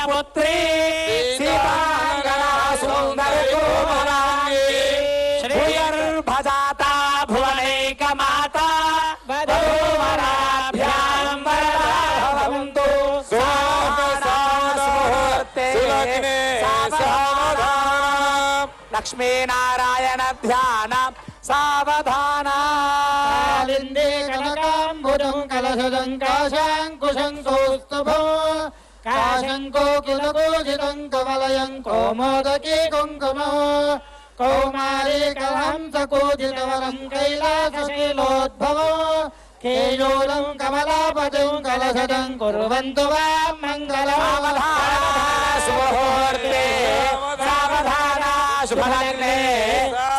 पुत्री सीतांगना सुंदर कोमलांगी श्रीर्भजाता भुवनैक माता वधूवराभ्यां वरदा भवन्तु सुलग्ने सावधानम् लक्ष्मी नारायण ध्यानम् सावधानम् लिन्दे कनकाम्बुजं कलशजं काशाङ्कुशं कौस्तुभो काशंको किलकोजितं कमलयं कौमोदकी कुङ्कुमो कौमारी कलहंसकोजितवरं कैलासशैलोद्भवो केयूरं कमलापतिं कलशजं कुर्वन्तु वां मङ्गलम् सुमुहूर्ते सावधान शुभलग्ने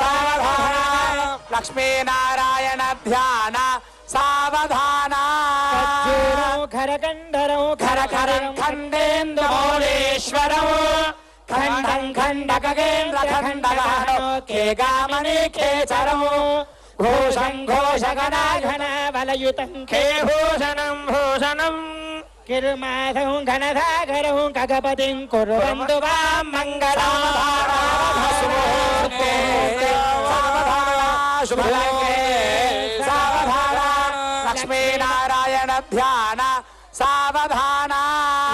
सावधान लक्ष्मी नारायण ध्यान सावधान खरकण्डरौ खरखरं खण्डेन्दुमौलेश्वरौ खण्डं खण्डगगेन्द्रखण्डगहनो केगामणि केचरौ घोषं घोषगणाघन बलयुतं खे भूषणं भूषणं किर्माधं घनसागरं खगपतिं कुर्वन्तु वां मङ्गलम् शुभलग्ने सावधान लक्ष्मी नारायण ध्यान सावधान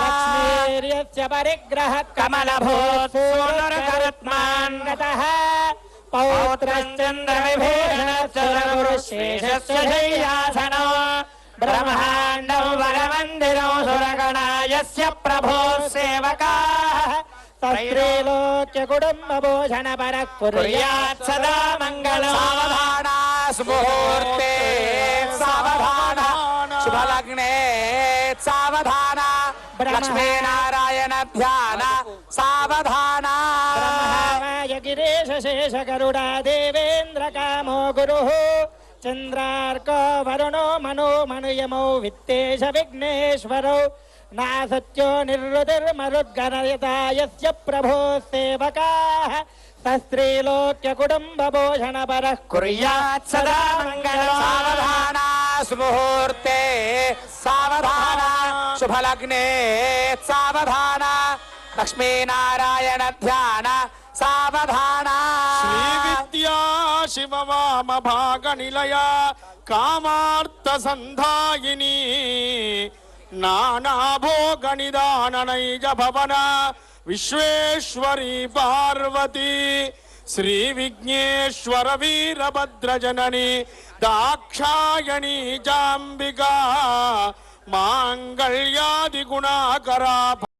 लक्ष्मीर्यस्य परिग्रह कमलभूसूनुर्गरुत्मान् गतः पौत्रश्चन्द्रविभूषणश्चरगुरुशेषस्य शय्यासनो ब्रह्माण्डं वरमन्दिरं सुरगणायस्य प्रभोः सेवकाः त्रैलोक्यकुटुम्बभूषणपरः कुर्यात् सदा मङ्गलम् सावधान सुमुहूर्ते सावधान शुभलग्ने सावधान लक्ष्मी नारायण ध्यान सावधान ब्रह्माय गिरीश शेष गरुडा देवेन्द्र कामो गुरुः चन्द्रार्को वरुणो मनो मनुयमो वित्तेश विघ्नेश्वरौ नासत्यो निर्वृतिर्मरुद्गणयता यस्य प्रभो सेवकाः तस्त्रीलोक्यकुटुम्बभूषणपरः कुर्यात् सदा मङ्गलम् सावधान सुमुहूर्ते सावधान शुभलग्ने सावधान लक्ष्मी नारायण ध्यान सावधान श्रीविद्या शिववाम भागनिलया कामार्थ संधायिनी नानाभोगनिदाननैज भवन विश्वेश्वरी पार्वती श्री विघ्नेश्वर वीरभद्रजननी दाक्षायणी जाम्बिका मांगल्यादि गुणाकरा